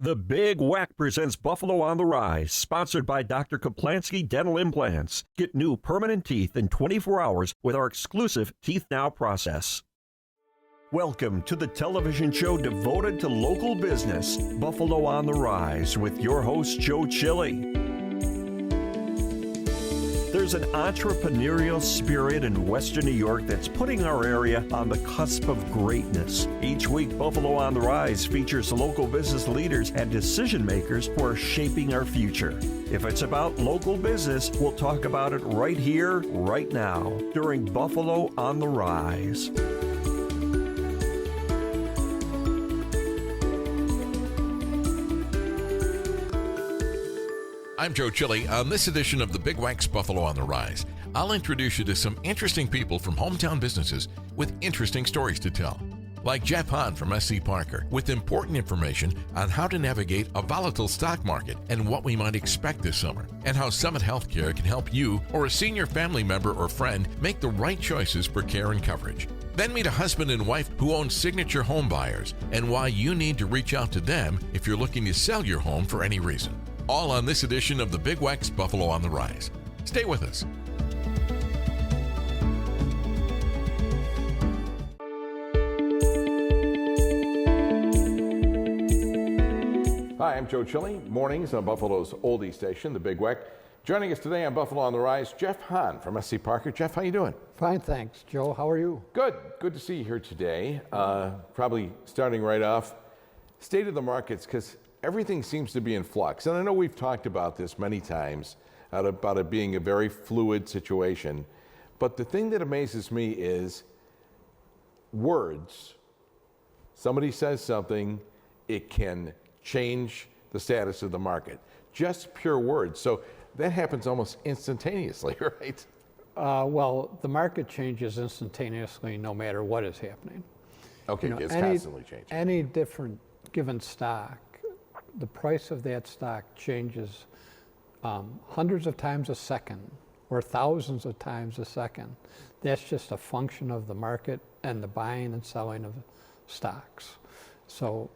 The Big WECK presents Buffalo on the Rise, sponsored by Dr. Kaplansky Dental Implants. Get new permanent teeth in 24 hours with our exclusive Teeth Now process. Welcome to the television show devoted to local business, Buffalo on the Rise, with your host, Joe Chili. There's an entrepreneurial spirit in Western New York that's putting our area on the cusp of greatness. Each week, Buffalo on the Rise features local business leaders and decision makers who are shaping our future. If it's about local business, we'll talk about it right here, right now, during Buffalo on the Rise. I'm Joe Chili. On this edition of the Big WECK's Buffalo on the Rise, I'll introduce you to some interesting people from hometown businesses with interesting stories to tell. Like Jeff Hahn from SC Parker, with important information on how to navigate a volatile stock market and what we might expect this summer, and how Summit Healthcare can help you or a senior family member or friend make the right choices for care and coverage. Then meet a husband and wife who own Signature Home Buyers and why you need to reach out to them if you're looking to sell your home for any reason. All on this edition of the Big WECK's Buffalo on the Rise. Stay with us. Hi, I'm Joe Chili. Mornings on Buffalo's oldie station, the Big WECK. Joining us today on Buffalo on the Rise, Jeff Hahn from SC Parker. Jeff, how you doing? Fine, thanks. Joe, how are you? Good. Good to see you here today. Probably starting right off, state of the markets, because everything seems to be in flux. And I know we've talked about this many times, about it being a very fluid situation. But the thing that amazes me is words. Somebody says something, it can change the status of the market. Just pure words. So that happens almost instantaneously, right? Well, the market changes instantaneously no matter what is happening. Okay, it's constantly changing. Any different given stock, the price of that stock changes hundreds of times a second or thousands of times a second. That's just a function of the market and the buying and selling of stocks. So,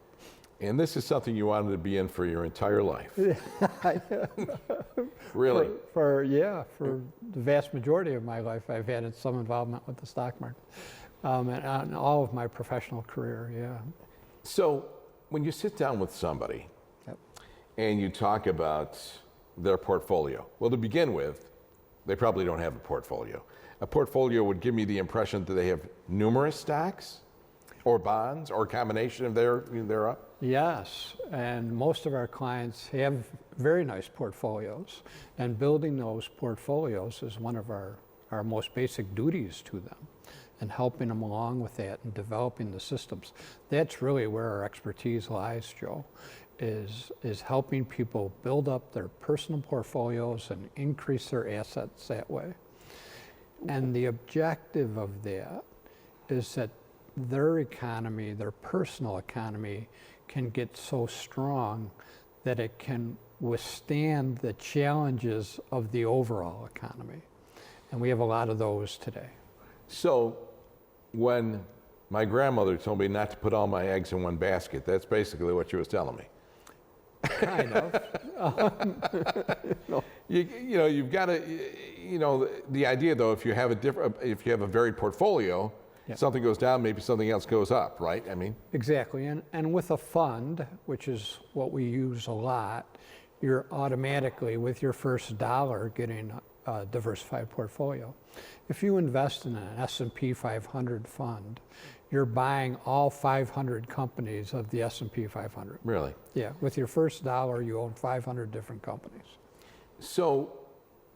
and this is something you wanted to be in for your entire life. Really? For the vast majority of my life, I've had some involvement with the stock market, and all of my professional career, yeah. So when you sit down with somebody, yep, and you talk about their portfolio, well, to begin with, they probably don't have a portfolio. A portfolio would give me the impression that they have numerous stocks or bonds or a combination of thereof. Yes, and most of our clients have very nice portfolios, and building those portfolios is one of our most basic duties to them, and helping them along with that and developing the systems. That's really where our expertise lies, Joe, is helping people build up their personal portfolios and increase their assets that way. And the objective of that is that their economy, their personal economy, can get so strong that it can withstand the challenges of the overall economy. And we have a lot of those today. So when my grandmother told me not to put all my eggs in one basket, that's basically what she was telling me. Kind of. You've got to, the idea though, if you have a varied portfolio, yep, something goes down, maybe something else goes up, right? I mean. Exactly, and with a fund, which is what we use a lot, you're automatically, with your first dollar, getting a diversified portfolio. If you invest in an S&P 500 fund, you're buying all 500 companies of the S&P 500. Really? Yeah, with your first dollar, you own 500 different companies. So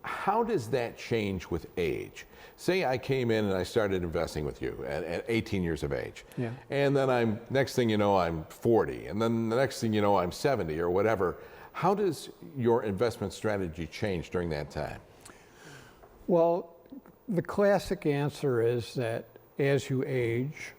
how does that change with age? Say I came in and I started investing with you at 18 years of age. Yeah. And then next thing you know, I'm 40. And then the next thing you know, I'm 70 or whatever. How does your investment strategy change during that time? Well, the classic answer is that as you age,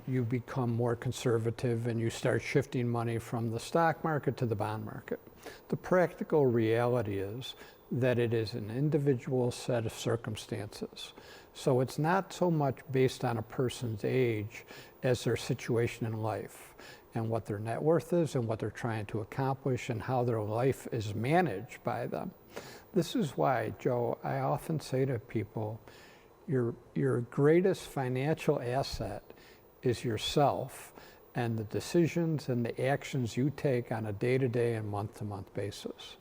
you become more conservative and you start shifting money from the stock market to the bond market. The practical reality is that it is an individual set of circumstances. So it's not so much based on a person's age as their situation in life. and what their net worth is and what they're trying to accomplish and how their life is managed by them. This is why, Joe, I often say to people, your greatest financial asset is yourself and the decisions and the actions you take on a day-to-day and month-to-month basis.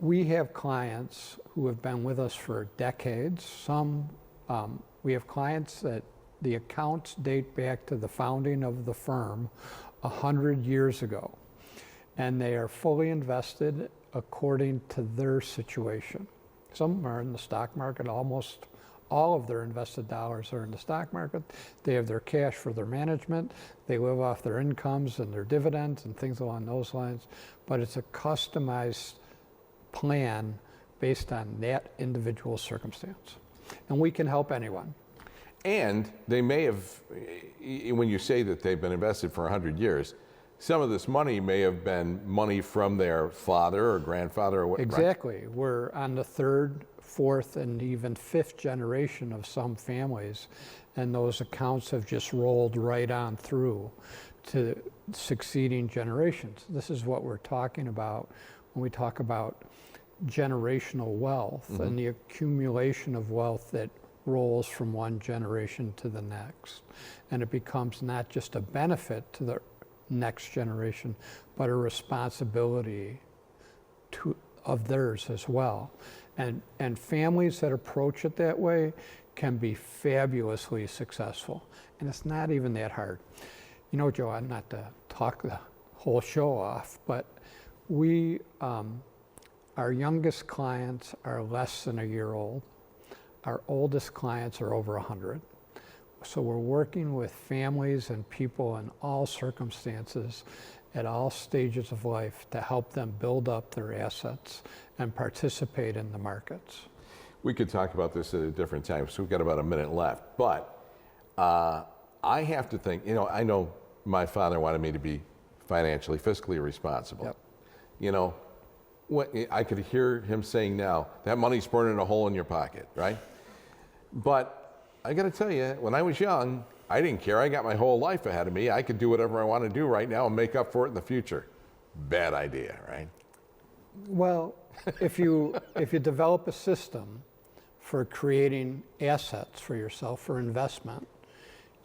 We have clients who have been with us for decades. We have clients that the accounts date back to the founding of the firm 100 years ago, and they are fully invested according to their situation. Some are in the stock market. Almost all of their invested dollars are in the stock market. They have their cash for their management. They live off their incomes and their dividends and things along those lines. But it's a customized plan based on that individual circumstance. And we can help anyone. And they may have, when you say that they've been invested for 100 years, some of this money may have been money from their father or grandfather or what. Exactly. Right? We're on the third, fourth, and even fifth generation of some families, and those accounts have just rolled right on through to succeeding generations. This is what we're talking about when we talk about generational wealth and the accumulation of wealth that rolls from one generation to the next. And it becomes not just a benefit to the next generation, but a responsibility of theirs as well. And families that approach it that way can be fabulously successful. And it's not even that hard. You know, Joe, not to talk the whole show off, but our youngest clients are less than a year old. Our oldest clients are over 100. So we're working with families and people in all circumstances at all stages of life to help them build up their assets and participate in the markets. We could talk about this at a different time, so we've got about a minute left. But I have to think, I know my father wanted me to be financially, fiscally responsible. Yep. You know, what I could hear him saying now, that money's burning a hole in your pocket, right? But I got to tell you, when I was young, I didn't care. I got my whole life ahead of me. I could do whatever I want to do right now and make up for it in the future. Bad idea, right? Well, if you develop a system for creating assets for yourself for investment,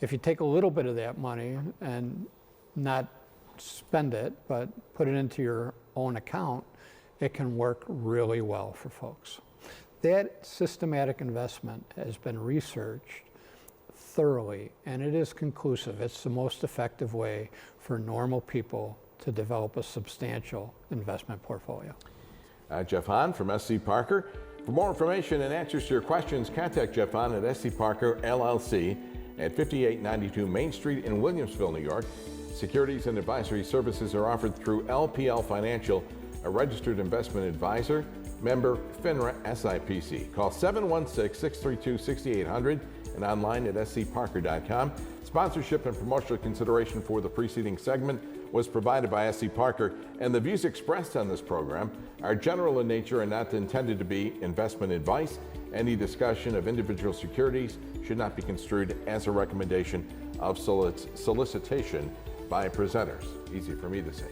if you take a little bit of that money and not spend it, but put it into your own account, it can work really well for folks. That systematic investment has been researched thoroughly, and it is conclusive. It's the most effective way for normal people to develop a substantial investment portfolio. Jeff Hahn from SC Parker. For more information and answers to your questions, contact Jeff Hahn at SC Parker LLC at 5892 Main Street in Williamsville, New York. Securities and advisory services are offered through LPL Financial, a registered investment advisor, member FINRA SIPC. Call 716-632-6800 and online at scparker.com. Sponsorship and promotional consideration for the preceding segment was provided by SC Parker, and the views expressed on this program are general in nature and not intended to be investment advice. Any discussion of individual securities should not be construed as a recommendation of solicitation by presenters. Easy for me to say.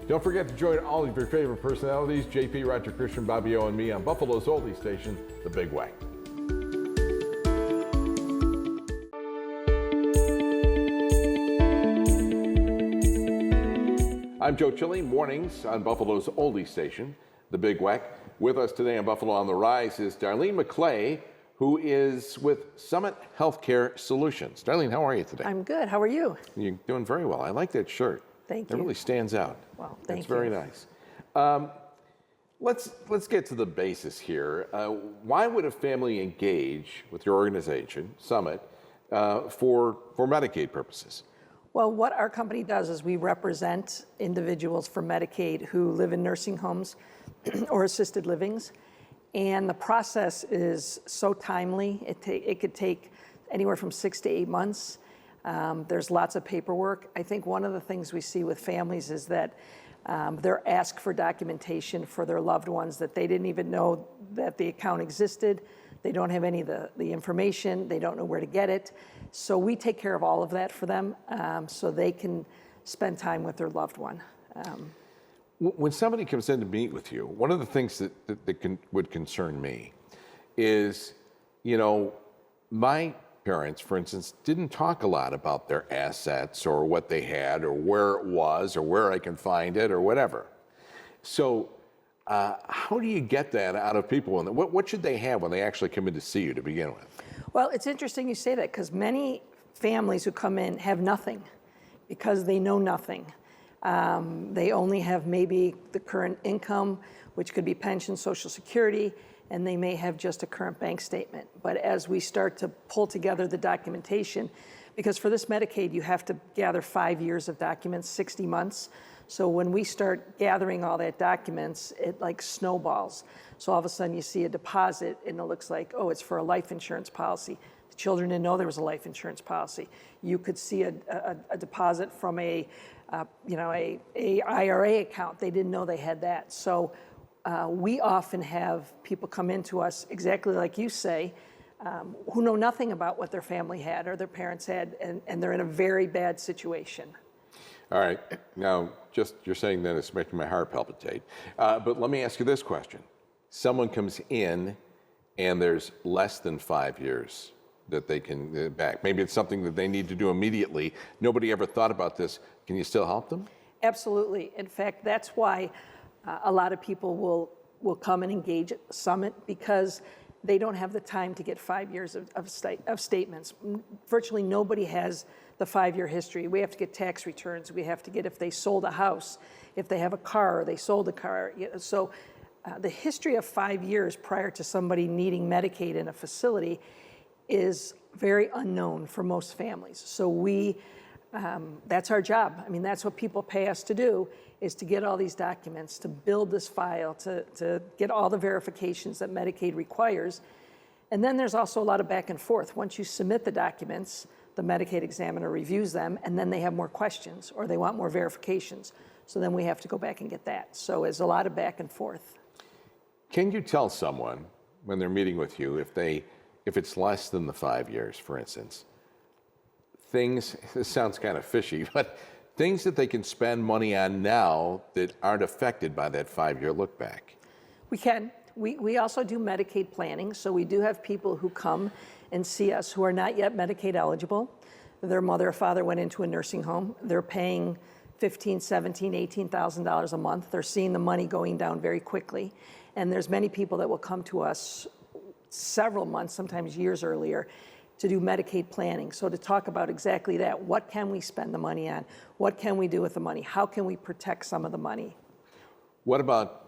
Don't forget to join all of your favorite personalities, JP, Roger Christian, Bobby O, and me on Buffalo's oldie station, The Big WECK. I'm Joe Chile, mornings on Buffalo's oldie station, The Big WECK. With us today on Buffalo on the Rise is Darlene McClay, who is with Summit Healthcare Solutions. Darlene, how are you today? I'm good. How are you? You're doing very well. I like that shirt. Thank you. It really stands out. Well, thank you. It's very nice. Let's get to the basis here. Why would a family engage with your organization, Summit, for Medicaid purposes? Well, what our company does is we represent individuals for Medicaid who live in nursing homes or assisted livings, and the process is so timely. It could take anywhere from 6 to 8 months. There's lots of paperwork. I think one of the things we see with families is that they're asked for documentation for their loved ones that they didn't even know that the account existed. They don't have any of the information. They don't know where to get it. So we take care of all of that for them, so they can spend time with their loved one. When somebody comes in to meet with you, one of the things that would concern me is, you know, my parents, for instance, didn't talk a lot about their assets or what they had or where it was or where I can find it or whatever. So how do you get that out of people? And what should they have when they actually come in to see you to begin with? Well, it's interesting you say that, because many families who come in have nothing because they know nothing. They only have maybe the current income, which could be pension, Social Security, and they may have just a current bank statement. But as we start to pull together the documentation, because for this Medicaid, you have to gather 5 years of documents, 60 months. So when we start gathering all that documents, it like snowballs. So all of a sudden you see a deposit and it looks like, oh, it's for a life insurance policy. The children didn't know there was a life insurance policy. You could see a deposit from a IRA account. They didn't know they had that. So we often have people come into us exactly like you say, who know nothing about what their family had or their parents had, and they're in a very bad situation. All right. Now, just you're saying that it's making my heart palpitate. But let me ask you this question. Someone comes in and there's less than 5 years that they can back. Maybe it's something that they need to do immediately. Nobody ever thought about this. Can you still help them? Absolutely. In fact, that's why a lot of people will come and engage at the summit, because they don't have the time to get 5 years of statements. Virtually nobody has the 5-year history. We have to get tax returns. We have to get if they sold a house, if they have a car, or they sold a car. So the history of 5 years prior to somebody needing Medicaid in a facility is very unknown for most families. So that's our job. I mean, that's what people pay us to do, is to get all these documents, to build this file, to get all the verifications that Medicaid requires. And then there's also a lot of back and forth. Once you submit the documents, the Medicaid examiner reviews them, and then they have more questions or they want more verifications. So then we have to go back and get that. So there's a lot of back and forth. Can you tell someone when they're meeting with you, if it's less than the 5 years, for instance, this sounds kind of fishy, but things that they can spend money on now that aren't affected by that 5-year look back? We can. We also do Medicaid planning. So we do have people who come and see us who are not yet Medicaid eligible. Their mother or father went into a nursing home. They're paying $15,000, $17,000, $18,000 a month. They're seeing the money going down very quickly. And there's many people that will come to us several months, sometimes years earlier, to do Medicaid planning. So to talk about exactly that, what can we spend the money on? What can we do with the money? How can we protect some of the money? What about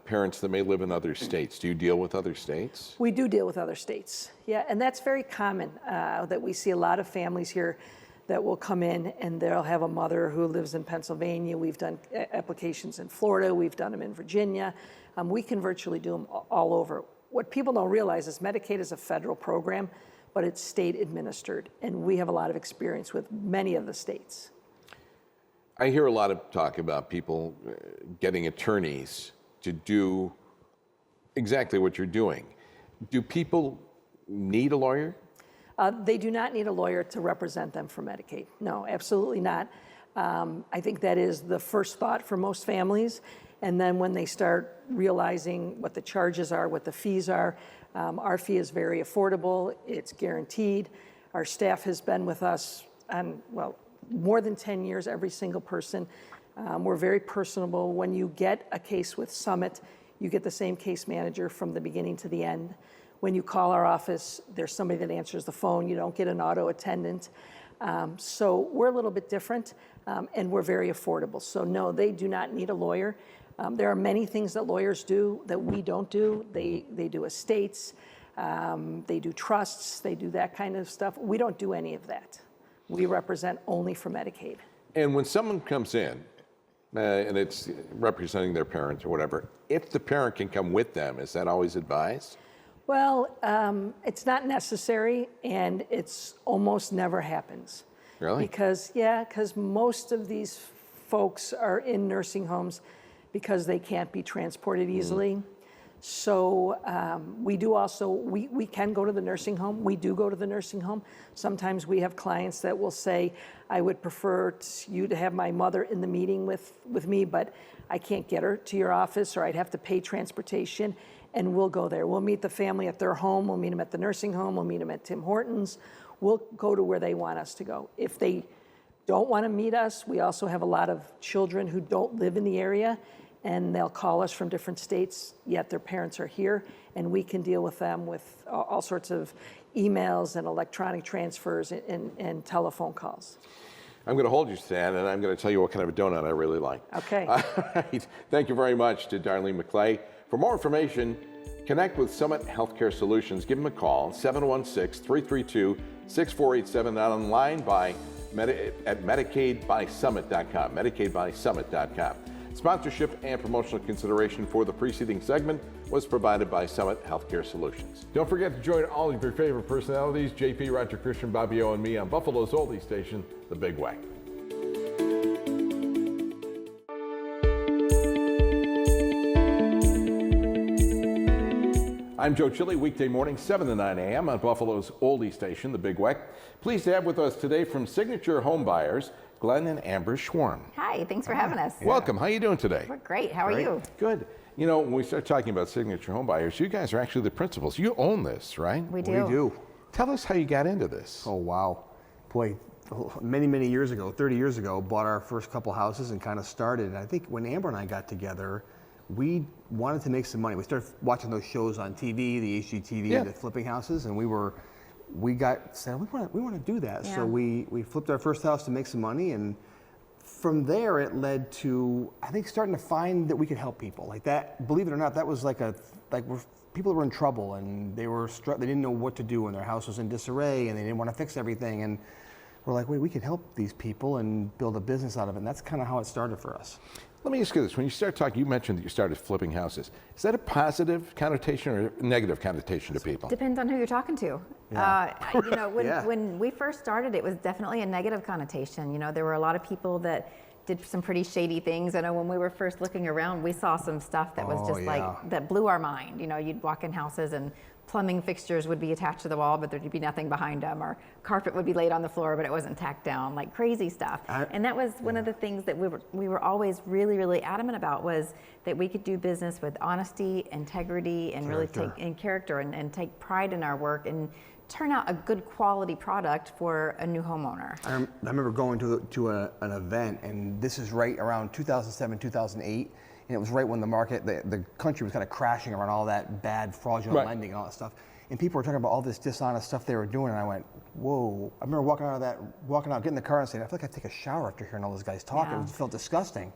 parents that may live in other states? Do you deal with other states? We do deal with other states, yeah, and that's very common, that we see a lot of families here that will come in and they'll have a mother who lives in Pennsylvania. We've done applications in Florida. We've done them in Virginia. We can virtually do them all over. What people don't realize is Medicaid is a federal program, but it's state administered, and we have a lot of experience with many of the states. I hear a lot of talk about people getting attorneys to do exactly what you're doing. Do people need a lawyer? They do not need a lawyer to represent them for Medicaid. No, absolutely not. I think that is the first thought for most families. And then when they start realizing what the charges are, what the fees are, our fee is very affordable. It's guaranteed. Our staff has been with us on, more than 10 years, every single person. We're very personable. When you get a case with Summit, you get the same case manager from the beginning to the end. When you call our office, there's somebody that answers the phone. You don't get an auto attendant. So we're a little bit different, and we're very affordable. So no, they do not need a lawyer. There are many things that lawyers do that we don't do. They do estates, they do trusts, they do that kind of stuff. We don't do any of that. We represent only for Medicaid. And when someone comes in, and it's representing their parents or whatever, if the parent can come with them, is that always advised? Well, it's not necessary, and it's almost never happens. Really? Because most of these folks are in nursing homes because they can't be transported easily. So we do also, we can go to the nursing home. We do go to the nursing home. Sometimes we have clients that will say, I would prefer you to have my mother in the meeting with me, but I can't get her to your office, or I'd have to pay transportation, and we'll go there. We'll meet the family at their home. We'll meet them at the nursing home. We'll meet them at Tim Hortons. We'll go to where they want us to go. If they don't want to meet us, we also have a lot of children who don't live in the area, and they'll call us from different states, yet their parents are here, and we can deal with them with all sorts of emails and electronic transfers and telephone calls. I'm going to hold you to that, and I'm going to tell you what kind of a donut I really like. Okay. All right. Thank you very much to Darlene McClay. For more information, connect with Summit Healthcare Solutions. Give them a call, 716-332-6487, online at MedicaidBySummit.com, MedicaidBySummit.com. Sponsorship and promotional consideration for the preceding segment was provided by Summit Healthcare Solutions. Don't forget to join all of your favorite personalities, JP, Roger Christian, Bobby O, and me on Buffalo's oldie station, The Big WECK. I'm Joe Chili, weekday morning, 7 to 9 a.m. on Buffalo's oldie station, The Big WECK. Pleased to have with us today from Signature Home Buyers, Glenn and Amber Schwarm. Hi, thanks for having us. Welcome. How are you doing today? We're great. How are you? Good. You know, when we start talking about Signature Home Buyers, you guys are actually the principals. You own this, right? We do. We do. Tell us how you got into this. Oh, wow. Boy, many years ago, 30 years ago, bought our first couple houses and kind of started. And I think when Amber and I got together, we wanted to make some money. We started watching those shows on TV, the HGTV, the flipping houses, and we said we want to do that. Yeah. So we flipped our first house to make some money, and from there it led to, I think, starting to find that we could help people. Like that, believe it or not, that was people that were in trouble, and they didn't know what to do when their house was in disarray, and they didn't want to fix everything, and we're like, wait, we could help these people and build a business out of it. And that's kind of how it started for us. Let me ask you this. When you start talking, you mentioned that you started flipping houses. Is that a positive connotation or a negative connotation to people? Depends on who you're talking to. Yeah. When we first started, it was definitely a negative connotation. You know, there were a lot of people that did some pretty shady things. I know when we were first looking around, we saw some stuff that was that blew our mind. You know, you'd walk in houses and plumbing fixtures would be attached to the wall, but there'd be nothing behind them, or carpet would be laid on the floor, but it wasn't tacked down, like crazy stuff. And that was one of the things that we were always really adamant about, was that we could do business with honesty, integrity, and really take in character and take pride in our work and turn out a good quality product for a new homeowner. I remember going to an event, and this is right around 2007, 2008. And it was right when the market, the country was kind of crashing around all that bad fraudulent lending and all that stuff. And people were talking about all this dishonest stuff they were doing, and I went, whoa. I remember walking out, getting in the car and saying, I feel like I'd take a shower after hearing all those guys talk. Yeah. It felt disgusting.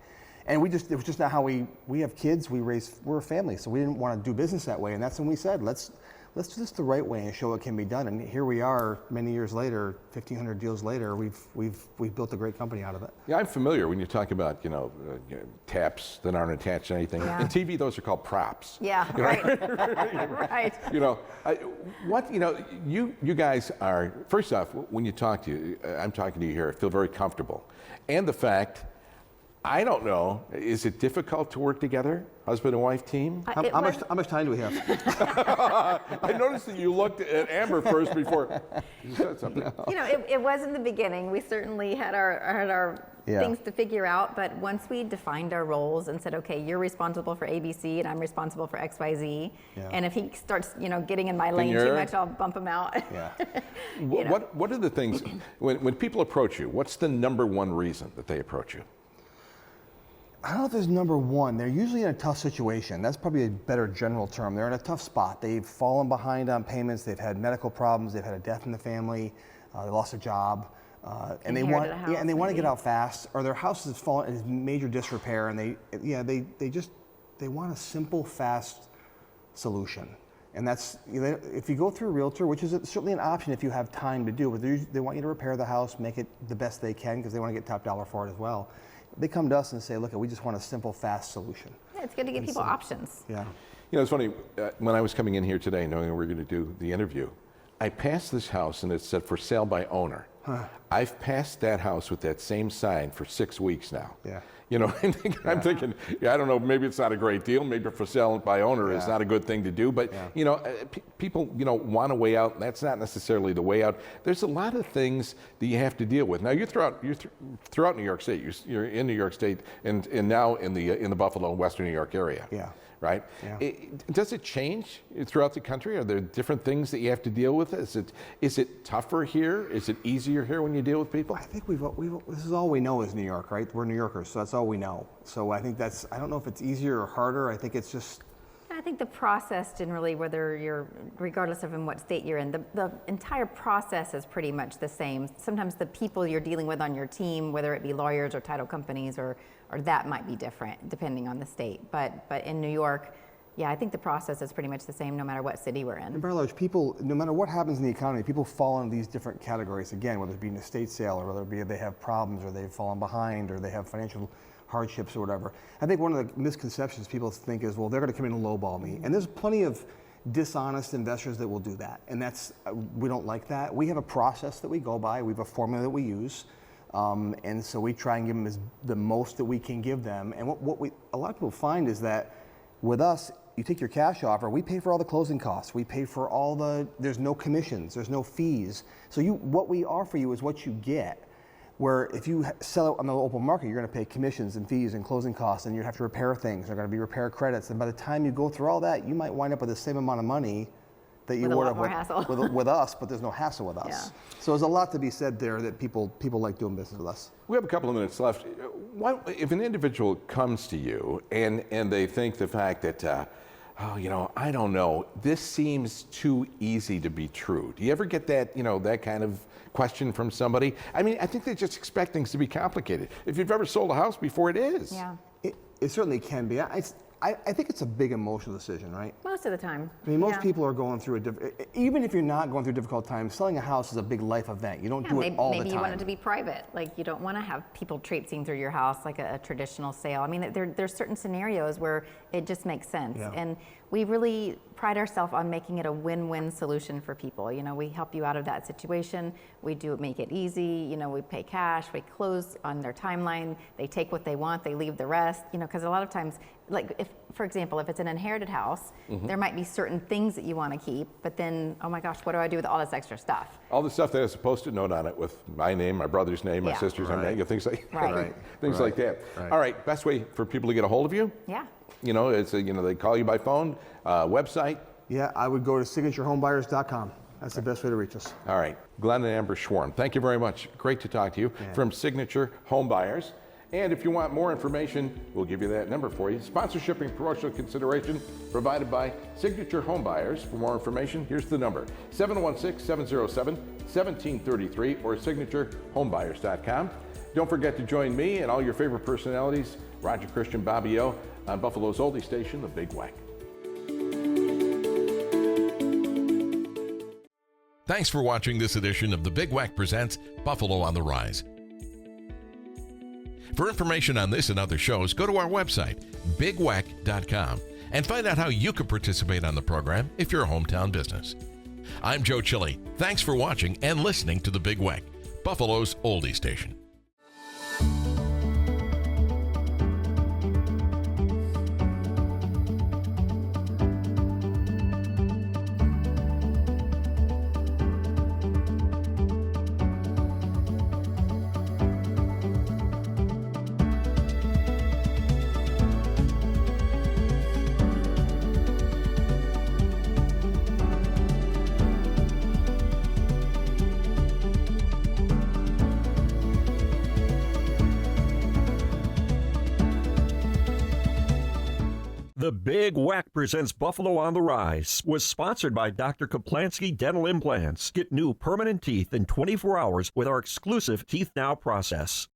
And it was just not how we have kids, we're a family, so we didn't want to do business that way. And that's when we said, let's do this the right way and show it can be done. And here we are, many years later, 1,500 deals later, we've built a great company out of it. Yeah, I'm familiar when you talk about taps that aren't attached to anything. Yeah. In TV, those are called props. Yeah, right. Right. You guys are, first off, when you talk to you, I'm talking to you here, I feel very comfortable. And the fact, I don't know, is it difficult to work together, husband and wife team? How much time do we have? I noticed that you looked at Amber first before you said something. You know, it was in the beginning. We certainly had our things to figure out, but once we defined our roles and said, okay, you're responsible for ABC and I'm responsible for XYZ, and if he starts, getting in my lane too much, I'll bump him out. Yeah. What are the things, when people approach you, what's the number one reason that they approach you? I don't know if there's number one. They're usually in a tough situation. That's probably a better general term. They're in a tough spot. They've fallen behind on payments. They've had medical problems. They've had a death in the family. They lost a job, and they want to get out fast. Or their house has fallen in major disrepair, and they want a simple, fast solution. And that's, if you go through a realtor, which is certainly an option if you have time to do, but they want you to repair the house, make it the best they can because they want to get top dollar for it as well. They come to us and say, look, we just want a simple, fast solution. Yeah, it's good to give people options. Yeah. It's funny, when I was coming in here today, knowing we were going to do the interview, I passed this house and it said for sale by owner. I've passed that house with that same sign for 6 weeks now. Yeah. You know, I'm thinking, I don't know, maybe it's not a great deal. Maybe for sale by owner is not a good thing to do. But, you know, people, you know, want a way out. And that's not necessarily the way out. There's a lot of things that you have to deal with. Now, you're throughout New York State. You're in New York State and now in the Buffalo and Western New York area. Yeah. Right? Yeah. Does it change throughout the country? Are there different things that you have to deal with? Is it tougher here? Is it easier here when you deal with people? I think this is all we know is New York, right? We're New Yorkers, so that's all we know. So I think I don't know if it's easier or harder. I think it's just... I think the process generally, regardless of in what state you're in, the entire process is pretty much the same. Sometimes the people you're dealing with on your team, whether it be lawyers or title companies or that might be different depending on the state. But in New York, yeah, I think the process is pretty much the same no matter what city we're in. And by and large, people, no matter what happens in the economy, people fall into these different categories again, whether it be an estate sale or whether it be they have problems or they've fallen behind or they have financial hardships or whatever. I think one of the misconceptions people think is, well, they're going to come in and lowball me. And there's plenty of dishonest investors that will do that. And we don't like that. We have a process that we go by. We have a formula that we use. And so we try and give them the most that we can give them. And a lot of people find is that with us, you take your cash offer, we pay for all the closing costs. We pay for there's no commissions, there's no fees. So what we offer you is what you get. Where if you sell it on the open market, you're going to pay commissions and fees and closing costs, and you have to repair things. There are going to be repair credits, and by the time you go through all that, you might wind up with the same amount of money that you would have with us, but there's no hassle with us. Yeah. So there's a lot to be said there that people like doing business with us. We have a couple of minutes left. If an individual comes to you and they think the fact that, I don't know, this seems too easy to be true. Do you ever get that, that kind of question from somebody? I mean, I think they just expect things to be complicated. If you've ever sold a house before, it is. Yeah. It certainly can be. I think it's a big emotional decision, right? Most of the time. I mean, most people are going through even if you're not going through a difficult time, selling a house is a big life event. You don't do it all the time. Maybe you want it to be private. Like, you don't want to have people traipsing through your house like a traditional sale. I mean, there's certain scenarios where it just makes sense. Yeah. And we really pride ourselves on making it a win-win solution for people. We help you out of that situation. We make it easy. We pay cash. We close on their timeline. They take what they want. They leave the rest. Because a lot of times, like for example, if it's an inherited house, there might be certain things that you want to keep, but then, oh my gosh, what do I do with all this extra stuff? All the stuff that has a Post-it note on it with my name, my brother's name, my sister's name, things like things like that. Right. All right, best way for people to get a hold of you? Yeah. It's they call you by phone, website. Yeah, I would go to signaturehomebuyers.com. That's the best way to reach us. All right, Glenn and Amber Schwarm, thank you very much. Great to talk to you from Signature Home Buyers. And if you want more information, we'll give you that number for you. Sponsorship and promotional consideration provided by Signature Home Buyers. For more information, here's the number, 716-707-1733 or signaturehomebuyers.com. Don't forget to join me and all your favorite personalities, Roger Christian, Bobby O, on Buffalo's oldie station, the Big WECK. Thanks for watching this edition of the Big WECK presents Buffalo on the Rise. For information on this and other shows, go to our website, bigweck.com, and find out how you can participate on the program if you're a hometown business. I'm Joe Chili. Thanks for watching and listening to the Big WECK, Buffalo's oldie station. The Big WECK presents Buffalo on the Rise was sponsored by Dr. Kaplansky Dental Implants. Get new permanent teeth in 24 hours with our exclusive Teeth Now process.